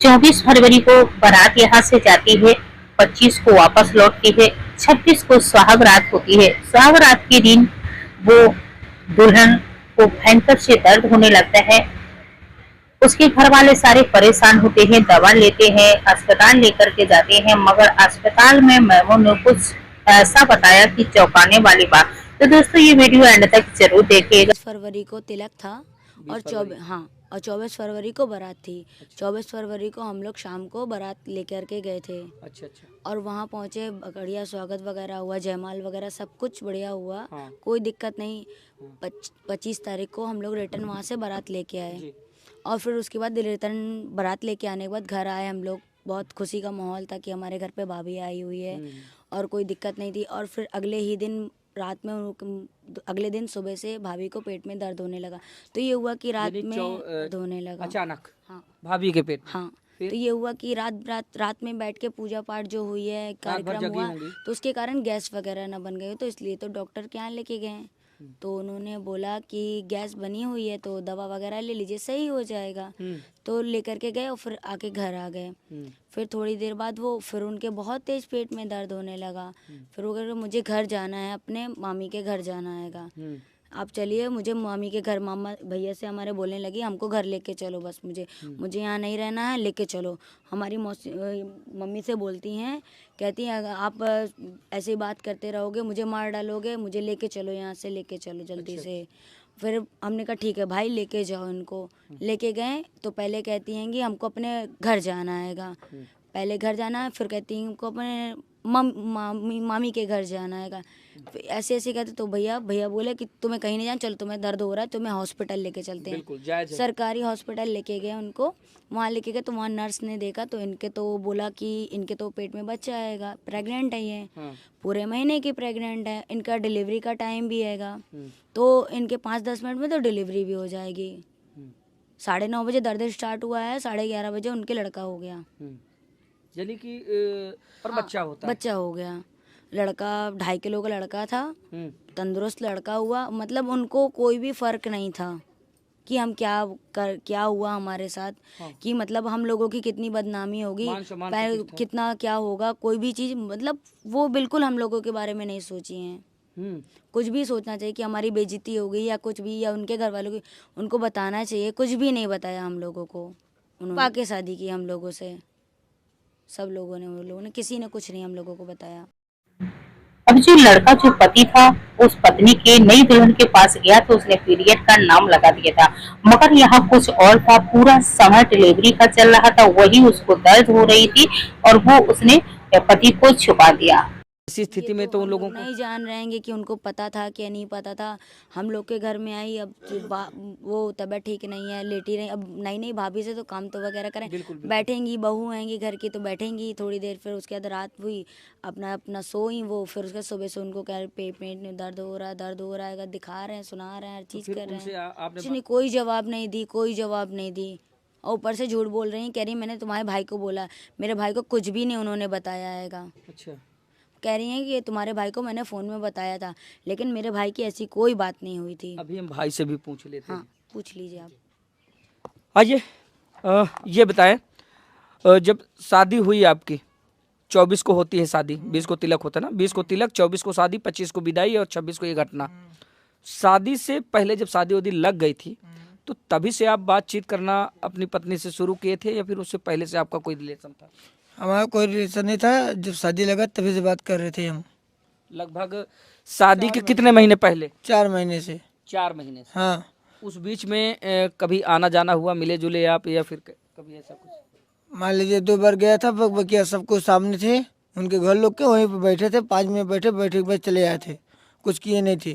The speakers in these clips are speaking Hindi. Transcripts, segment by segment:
24 फरवरी को बारात यहाँ से जाती है, 25 को वापस लौटती है, 26 को सुहाग रात होती है। सुहाग रात के दिन वो दुल्हन को भयंकर से दर्द होने लगता है। उसके घर वाले सारे परेशान होते हैं, दवा लेते हैं, अस्पताल लेकर के जाते हैं, मगर अस्पताल में मैमों ने कुछ ऐसा बताया कि चौंकाने वाली बात। तो दोस्तों ये वीडियो एंड तक जरूर देखिएगा। 20 फरवरी को तिलक था और 20 फरवरी। 24 हाँ और 24 फरवरी को बारात थी। 24 फरवरी को हम लोग शाम को बारात लेकर के गए थे अच्छा अच्छा। और वहाँ पहुँचे, बढ़िया स्वागत वगैरह हुआ, जयमाल वगैरह सब कुछ बढ़िया हुआ। हाँ। कोई दिक्कत नहीं। 25 तारीख को हम लोग रिटर्न वहाँ से बारात लेके आए जी। और फिर उसके बाद रिटर्न बारात लेके आने के बाद घर आए हम लोग। बहुत खुशी का माहौल था कि हमारे घर पे भाभी आई हुई है और कोई दिक्कत नहीं थी। और फिर अगले ही दिन रात में अगले दिन सुबह से भाभी को पेट में दर्द होने लगा। तो ये हुआ कि रात यानी में दर्द होने लगा अचानक हाँ भाभी के पेट में। हाँ। फिर? तो ये हुआ कि रात में बैठ के पूजा पाठ जो हुई है, रात भर कार्यक्रम जगी हुआ, होंगी। तो उसके कारण गैस वगैरह ना बन गई, तो इसलिए तो डॉक्टर के यहाँ लेके गए। तो उन्होंने बोला कि गैस बनी हुई है तो दवा वगैरह ले लीजिए, सही हो जाएगा। तो लेकर के गए और फिर आके घर आ गए। फिर थोड़ी देर बाद फिर उनके बहुत तेज पेट में दर्द होने लगा। फिर वो कह रहे मुझे घर जाना है, अपने मामी के घर जाना हैगा, आप चलिए। मुझे मामी के घर, मामा भैया से हमारे बोलने लगी हमको घर लेके चलो, बस मुझे यहाँ नहीं रहना है, लेके चलो। हमारी मौसी मम्मी से बोलती हैं, कहती हैं अगर आप ऐसे ही बात करते रहोगे मुझे मार डालोगे, मुझे लेके चलो, यहाँ से लेके चलो जल्दी से। फिर हमने कहा ठीक है भाई लेके जाओ इनको। लेके गए तो पहले कहती हैं कि हमको अपने घर जाना हैगा, पहले घर जाना है, फिर कहती हैं हमको अपने मामी के घर जाना हैगा। ऐसे ऐसे कहते तो भैया बोले कि तुम्हें कहीं नहीं जाना, चलो तुम्हें दर्द हो रहा है, तुम्हें हॉस्पिटल लेके चलते हैं। बिल्कुल जायज है। सरकारी हॉस्पिटल लेके गए उनको। वहाँ लेके गए तो वहाँ नर्स ने देखा तो इनके तो बोला कि इनके तो पेट में बच्चा आएगा, प्रेग्नेंट है ये, पूरे महीने की प्रेग्नेंट है, इनका डिलीवरी का टाइम भी आएगा, तो इनके 5-10 मिनट में तो डिलीवरी भी हो जाएगी। 9:30 बजे दर्द स्टार्ट हुआ है, 11:30 बजे उनके लड़का हो गया। यानी कि पर बच्चा होता है। बच्चा हो गया, लड़का 2.5 किलो का लड़का था, तंदुरुस्त लड़का हुआ। मतलब उनको कोई भी फर्क नहीं था कि हम क्या हुआ हमारे साथ, कि मतलब हम लोगों की कितनी बदनामी होगी, कितना क्या होगा, कोई भी चीज़, मतलब वो बिल्कुल हम लोगों के बारे में नहीं सोची हैं। कुछ भी सोचना चाहिए कि हमारी बेइज्जती हो गई या कुछ भी, या उनके घर वालों की, उनको बताना चाहिए। कुछ भी नहीं बताया हम लोगों को। उन्होंने पाके शादी की हम लोगों से, सब लोगों ने, उन लोगों ने, किसी ने कुछ नहीं हम लोगों को बताया। अब जो लड़का जो पति था उस पत्नी के नई दुल्हन के पास गया तो उसने पीरियड का नाम लगा दिया था, मगर यहाँ कुछ और था। पूरा समय डिलीवरी का चल रहा था, वही उसको दर्द हो रही थी और वो उसने पति को छुपा दिया। इसी स्थिति में तो उन लोगों को नहीं जान रहेंगे कि उनको पता था कि नहीं पता था। हम लोग के घर में आई, अब वो तबीयत ठीक नहीं है, लेटी रही। अब नई भाभी से तो काम तो वगैरह करें, बैठेंगी, बहू आएंगी घर की तो बैठेंगी थोड़ी देर, फिर उसके बाद रात हुई, अपना अपना सोई वो। फिर उसके सुबह से उनको कह पेट में दर्द हो रहा है, दिखा रहे हैं, सुना रहे हैं, हर चीज़ कर रहे हैं, कुछ नहीं, कोई जवाब नहीं दी, कोई जवाब नहीं दी। और ऊपर से झूठ बोल रही हैं, कह रही मैंने तुम्हारे भाई को बोला, मेरे भाई को कुछ भी नहीं उन्होंने बताया हैगा। अच्छा। कह रही हैं कि ये तुम्हारे भाई को मैंने फ़ोन में बताया था, लेकिन मेरे भाई की ऐसी कोई बात नहीं हुई थी। अभी हम भाई से भी पूछ लेते हैं। हाँ, पूछ लीजिए आप। आइए, ये बताएं, जब शादी हुई आपकी, 24 को होती है शादी, 20 को तिलक होता है ना, 20 को तिलक, 24 को शादी, 25 को विदाई और 26 को ये घटना। शादी से पहले जब शादी वादी लग गई थी तो तभी से आप बातचीत करना अपनी पत्नी से शुरू किए थे या फिर उससे पहले से आपका कोई रिलेशन था? हमारा कोई रिलेशन नहीं था, जब शादी लगा तभी से बात कर रहे थे हम। लगभग शादी के कितने महीने पहले? 4 महीने से। 4 महीने से। हाँ। उस बीच में कभी आना जाना हुआ, मिले जुले आप, या फिर कभी ऐसा कुछ? मान लीजिए 2 बार गया था, बकिया सब कुछ सामने थे, उनके घर लोग के वहीं पे बैठे थे, 5 मिनट बैठे के बाद चले आए थे, कुछ किए नहीं थे।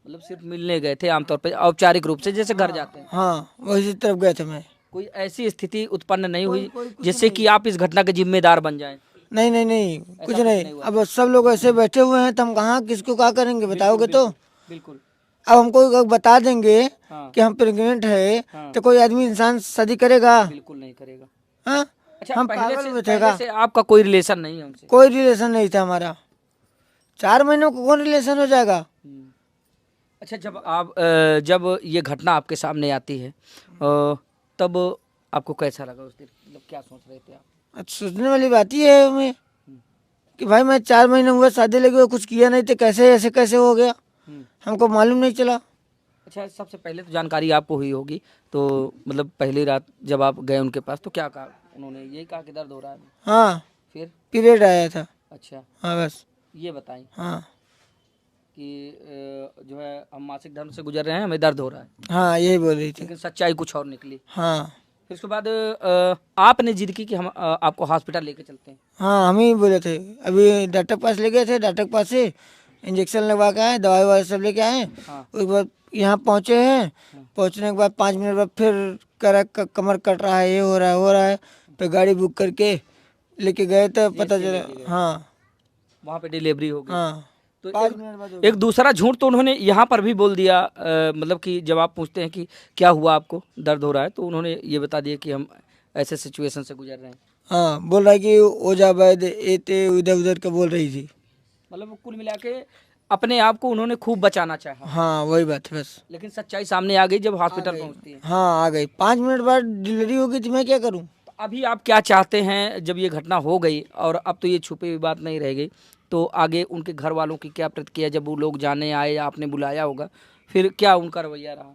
मतलब सिर्फ मिलने गए थे आमतौर पर, औपचारिक रूप से जैसे घर जाते हैं? हाँ, वही तरफ गए थे मैं। कोई ऐसी स्थिति उत्पन्न नहीं हुई जिससे कि आप इस घटना के जिम्मेदार बन जाएं? नहीं, कुछ नहीं। अब सब लोग ऐसे बैठे हुए हैं तो हम कहाँ किसको क्या करेंगे, बताओगे तो? बिल्कुल। अब हमको बता देंगे हाँ। कि हम प्रेग्नेंट है, हाँ। तो कोई आदमी इंसान शादी करेगा? बिल्कुल नहीं करेगा। हाँ? अच्छा, हम पहले पागल पहले से आपका कोई रिलेशन नहीं है उनसे? कोई रिलेशन नहीं था हमारा। 4 महीनों को कौन रिलेशन हो जाएगा? अच्छा, जब ये घटना आपके सामने आती है तब आपको कैसा लगा उस दिन, मतलब क्या सोच रहे थे आप? अच्छा, सोचने वाली बात ही है हमें कि भाई मैं 4 महीने हुए शादी लगे हुए, कुछ किया नहीं तो कैसे ऐसे कैसे हो गया, हमको मालूम नहीं चला। अच्छा, सबसे पहले तो जानकारी आपको हुई होगी, तो मतलब पहली रात जब आप गए उनके पास तो क्या कहा उन्होंने? यही कहा कि दर्द हो रहा है? हाँ, फिर? पीरियड आया था। अच्छा, हाँ बस। ये बताएं हाँ कि जो है हम मासिक धर्म से गुजर रहे हैं, हमें दर्द हो रहा है, हाँ, यही बोल रही थी। लेकिन सच्चाई कुछ और निकली। हाँ फिर उसके बाद आपने जिद की कि हम आपको हॉस्पिटल लेके चलते हैं। हाँ, हम ही बोले थे। अभी डॉक्टर के पास ले गए थे, डॉक्टर के पास से इंजेक्शन लगवा के आए, दवाई ववाई सब लेके आए। हाँ। उसके बाद यहाँ पहुँचे हैं, पहुँचने के बाद 5 मिनट बाद फिर करा कमर कट रहा है, ये हो रहा है। फिर गाड़ी बुक करके लेके गए तो पता चला। हाँ वहाँ पे डिलीवरी हो गई। हाँ, तो 5 मिनट बाद हो एक दूसरा झूठ तो उन्होंने यहाँ पर भी बोल दिया, मतलब कि जब आप पूछते हैं कि क्या हुआ आपको, दर्द हो रहा है, तो उन्होंने ये बता दिया कि हम ऐसे सिचुएशन से गुजर रहे हैं। हाँ, बोल रहा है कि ओझा वैद्य एते इधर उधर के बोल रही थी। मतलब कुल मिला के अपने आप को उन्होंने खूब बचाना चाहा, हाँ वही बात है बस। लेकिन सच्चाई सामने आ गई जब हॉस्पिटल पहुंचती है। हाँ आ गई, 5 मिनट बाद डिलीवरी हो गई थी, मैं क्या करूँ। तो अभी आप क्या चाहते हैं जब ये घटना हो गई और अब तो ये छुपी हुई बात नहीं रह गई, तो आगे उनके घर वालों की क्या प्रतिक्रिया, जब वो लोग जाने आए या आपने बुलाया होगा, फिर क्या उनका रवैया रहा?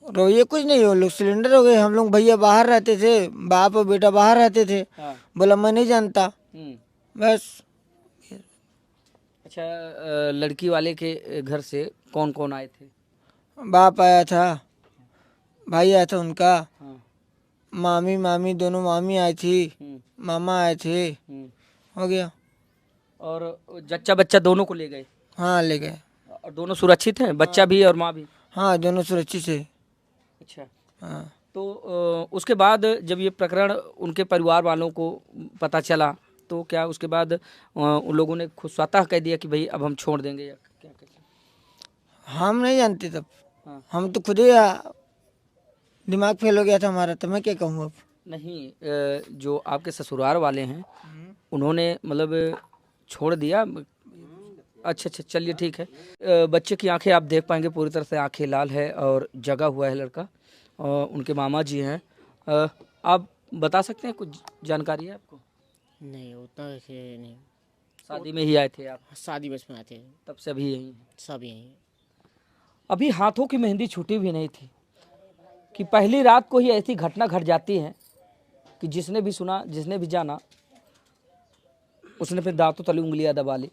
रोइए कुछ नहीं, वो लोग सिलेंडर हो गए। हम लोग भैया बाहर रहते थे, बाप और बेटा बाहर रहते थे। हाँ। बोला मैं नहीं जानता, बस। अच्छा, लड़की वाले के घर से कौन कौन आए थे? बाप आया था, भाई आया था उनका, हाँ। मामी दोनों मामी आई थी, मामा आए थे, हो गया। और जच्चा बच्चा दोनों को ले गए? हाँ ले गए। और दोनों सुरक्षित हैं, बच्चा भी और माँ भी? हाँ दोनों सुरक्षित है। अच्छा, हाँ तो उसके बाद जब ये प्रकरण उनके परिवार वालों को पता चला, तो क्या उसके बाद उन लोगों ने खुद स्वतः कह दिया कि भाई अब हम छोड़ देंगे, या क्या कहते? हम नहीं जानते तब। हाँ। हम तो खुद ही दिमाग फेल हो गया था हमारा, तो मैं क्या कहूँ अब। नहीं, जो आपके ससुराल वाले हैं उन्होंने मतलब छोड़ दिया? अच्छा अच्छा, चलिए ठीक है। बच्चे की आंखें आप देख पाएंगे, पूरी तरह से आंखें लाल है और जगा हुआ है लड़का, और उनके मामा जी हैं। आप बता सकते हैं, कुछ जानकारी है आपको? नहीं उतना वैसे नहीं। शादी में ही आए थे आप? शादी बस में आते हैं, तब से अभी यहीं हैं? सब यहीं। अभी हाथों की मेहंदी छूटी भी नहीं थी कि पहली रात को ही ऐसी घटना घट जाती है कि जिसने भी सुना, जिसने भी जाना, उसने फिर दांतों तले उंगलियां दबा ली।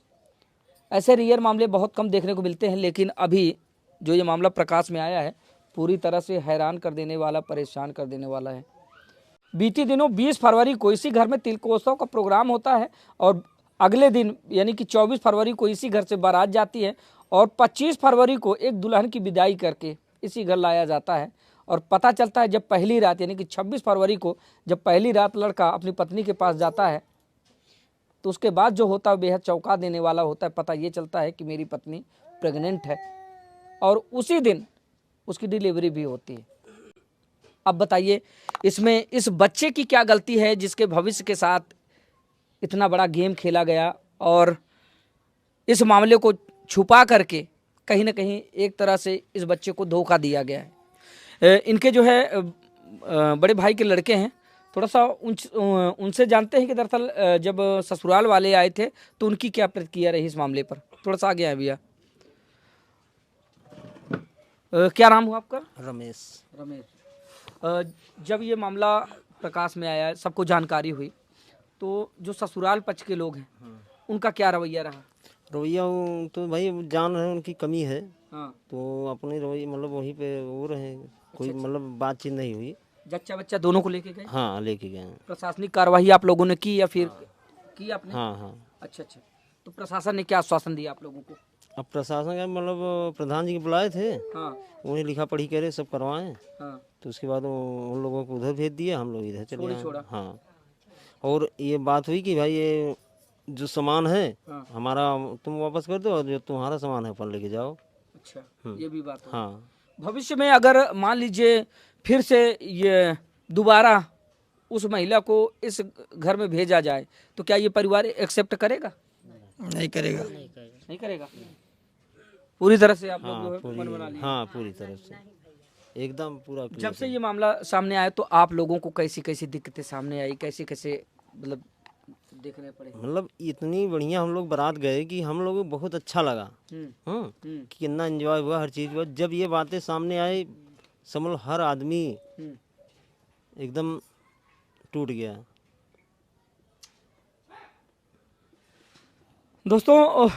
ऐसे रियर मामले बहुत कम देखने को मिलते हैं, लेकिन अभी जो ये मामला प्रकाश में आया है, पूरी तरह से हैरान कर देने वाला, परेशान कर देने वाला है। बीती दिनों 20 फरवरी को इसी घर में तिलकोत्सव का प्रोग्राम होता है, और अगले दिन यानी कि 24 फरवरी को इसी घर से बारात जाती है, और 25 फरवरी को एक दुल्हन की विदाई करके इसी घर लाया जाता है। और पता चलता है जब पहली रात यानी कि 26 फरवरी को जब पहली रात लड़का अपनी पत्नी के पास जाता है, तो उसके बाद जो होता है बेहद चौंका देने वाला होता है। पता ये चलता है कि मेरी पत्नी प्रेग्नेंट है, और उसी दिन उसकी डिलीवरी भी होती है। अब बताइए, इसमें इस बच्चे की क्या गलती है जिसके भविष्य के साथ इतना बड़ा गेम खेला गया, और इस मामले को छुपा करके कहीं ना कहीं एक तरह से इस बच्चे को धोखा दिया गया है। इनके जो है बड़े भाई के लड़के हैं, थोड़ा सा उनसे जानते हैं कि दरअसल जब ससुराल वाले आए थे तो उनकी क्या प्रतिक्रिया रही इस मामले पर। थोड़ा सा आगे आए भैया। क्या नाम हुआ आपका? रमेश। जब ये मामला प्रकाश में आया, सबको जानकारी हुई, तो जो ससुराल पक्ष के लोग हैं उनका क्या रवैया रहा? रवैया तो भाई जान रहे हैं उनकी कमी है, हाँ। तो अपने रवैया मतलब वहीं पे वो रहे, कोई मतलब बातचीत नहीं हुई। जच्चा बच्चा दोनों को लेके गए? हाँ लेके गए। प्रशासनिक कार्रवाई आप लोगों ने की या फिर की आपने? हाँ हाँ। अच्छा अच्छा, तो प्रशासन ने क्या आश्वासन दिया आप लोगों को? अब प्रशासन का मतलब प्रधान जी के बुलाए थे, हाँ उन्हें लिखा पढ़ी करे सब करवाएं, हाँ। तो उसके बाद उन लोगों को उधर भेज दिया, हम लोग इधर चले आए। छोड़ा। हाँ, और ये बात हुई कि भाई ये जो सामान है हाँ। हमारा तुम वापस कर दो, और जो तुम्हारा सामान है अपन लेके जाओ। अच्छा, ये भी बात है। हाँ। भविष्य में अगर मान लीजिए फिर से ये दोबारा उस महिला को इस घर में भेजा जाए, तो क्या ये परिवार एक्सेप्ट करेगा? नहीं करेगा। नहीं करेगा। पूरी तरह से आप लोग जो है हाँ मन बना लिए। हाँ पूरी तरह से। एकदम पूरा जब clear से है। ये मामला सामने आया तो आप लोगों को कैसी कैसी दिक्कतें सामने आई, कैसे कैसे मतलब देखने पड़े? मतलब इतनी बढ़िया हम लोग बारात गए कि हम लोगों को बहुत अच्छा लगा। हम्म। कि कितना एंजॉय हुआ, हर चीज़ हुआ। जब ये बातें सामने आई, समझ लो हर आदमी एकदम टूट गया। दोस्तों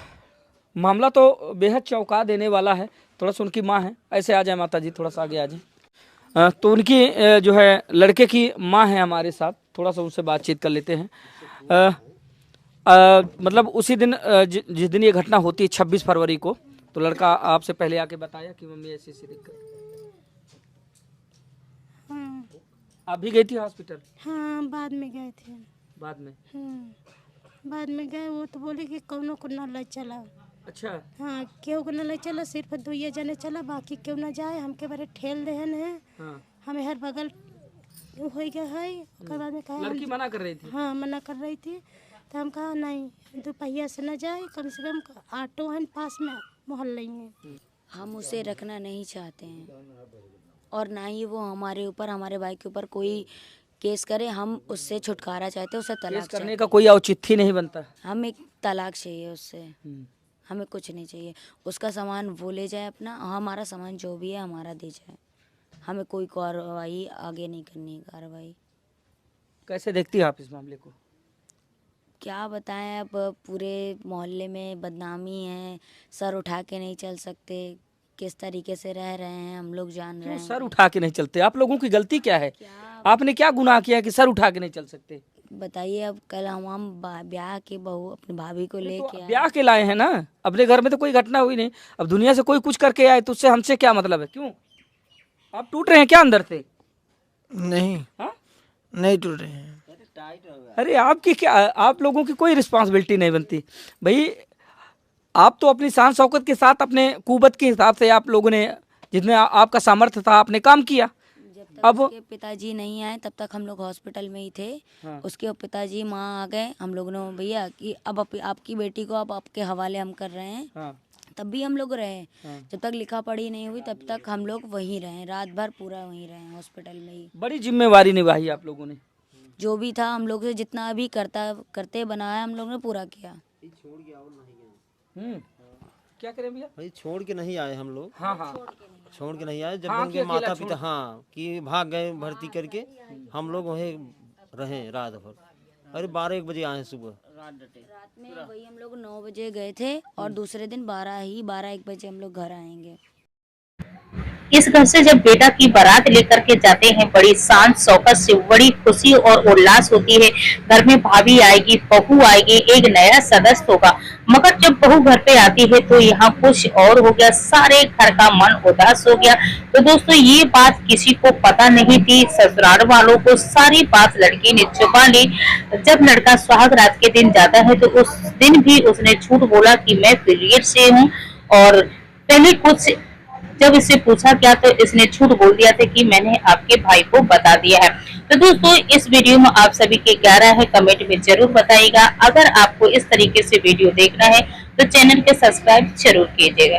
मामला तो बेहद चौंका देने वाला है। थोड़ा सा उनकी माँ है, ऐसे आ जाए माता जी, थोड़ा सा आगे आ जाए। तो उनकी जो है लड़के की माँ है हमारे साथ, थोड़ा सा उनसे बातचीत कर लेते हैं। मतलब उसी दिन जिस दिन ये घटना होती है 26 फरवरी को, तो लड़का आपसे पहले आके बताया कि मम्मी ऐसी ऐसी दिक्कत। हाँ आप भी गई थी हॉस्पिटल? हाँ, बाद में गए थे। बाद में? बाद में गए, वो तो बोले कि कौनों को न ले चला। अच्छा। हाँ, क्यों को न ले चला, सिर्फ 2 जने चला, बाकी क्यों न जाए। हमके बारे ठेल देहन है, हाँ। हमें हर बगल हो गया है। उसके बाद में कहा लड़की मना कर रही थी? हाँ, मना कर रही थी। तो हम कहा नहीं, 2 पहिया से न जाए, कम से कम ऑटो है पास में, मोहल्ले में। हम उसे रखना नहीं चाहते हैं और ना ही वो हमारे ऊपर, हमारे भाई के ऊपर कोई केस करे। हम उससे छुटकारा चाहते हैं, उससे केस तलाक करने चाहिए। का कोई औचित्य नहीं बनता। हम एक तलाक चाहिए उससे, हमें कुछ नहीं चाहिए। उसका सामान वो ले जाए अपना, हमारा सामान जो भी है हमारा दे जाए। हमें कोई कार्रवाई आगे नहीं करनी है। कार्रवाई कैसे देखती हैं आप इस मामले को? क्या बताएं, अब पूरे मोहल्ले में बदनामी है, सर उठा के नहीं चल सकते। किस तरीके से रह रहे हैं हम लोग जान रहे क्यों हैं। सर उठा के नहीं चलते? आप लोगों की गलती क्या है? आपने क्या गुनाह किया कि सर उठा के नहीं चल सकते? बताइए, अब कल हम ब्याह के बहू अपनी भाभी को लेके आए। ब्याह के लाए हैं ना, अपने घर में तो कोई घटना हुई नहीं। अब दुनिया से कोई कुछ करके आए तो उससे हमसे क्या मतलब है? क्यों आप टूट रहे हैं क्या अंदर से? नहीं, हाँ? नहीं टूट रहे हैं। अरे आपकी क्या, आप लोगों की कोई रिस्पांसिबिलिटी नहीं बनती भाई। आप तो अपनी शान शौकत के साथ, अपने कुवत के हिसाब से आप लोगों ने, जितने आपका सामर्थ्य था, आपने काम किया। जब तक अब उसके पिताजी नहीं आए तब तक हम लोग हॉस्पिटल में ही थे। हाँ। उसके पिताजी माँ आ गए, हम लोगों ने भैया कि अब आपकी बेटी को अब आपके हवाले हम कर रहे हैं। हाँ। तब भी हम लोग रहे। हाँ। जब तक लिखा पढ़ी नहीं हुई तब तक हम लोग वहीं रहे, रात भर पूरा वहीं रहे हॉस्पिटल में ही। बड़ी जिम्मेवारी निभाई आप लोगों ने। जो भी था हम लोग से जितना भी करते बनाया हम लोग ने पूरा किया। क्या करें भैया? भाई छोड़ के नहीं आए हम लोग। हाँ हाँ। छोड़ के नहीं आए। जब हाँ, उनके कि अकेला माता छोड़- पिता कि भाग गए भर्ती करके, हम लोग वहीं रहे रात भर। अरे 12-1 बजे आए सुबह। रात में वही हम लोग 9 बजे गए थे और दूसरे दिन 12-1 बजे हम लोग घर आएंगे। इस घर से जब बेटा की बारात लेकर के जाते हैं, बड़ी शान शौकत से, बड़ी खुशी और उल्लास होती है। घर में भाभी आएगी, बहू आएगी, एक नया सदस्य होगा। मगर जब बहू घर पे आती है तो यहाँ कुछ और हो गया, सारे घर का मन उदास हो गया। तो दोस्तों ये बात किसी को पता नहीं थी, ससुराल वालों को सारी बात लड़की ने छुपा ली। जब लड़का सुहाग रात के दिन जाता है तो उस दिन भी उसने झूठ बोला कि मैं पीरियड से हूँ। और पहले कुछ जब इससे पूछा गया तो इसने झूठ बोल दिया था कि मैंने आपके भाई को बता दिया है। तो दोस्तों इस वीडियो में आप सभी के क्या राय है कमेंट में जरूर बताइएगा। अगर आपको इस तरीके से वीडियो देखना है तो चैनल के सब्सक्राइब जरूर कीजिएगा।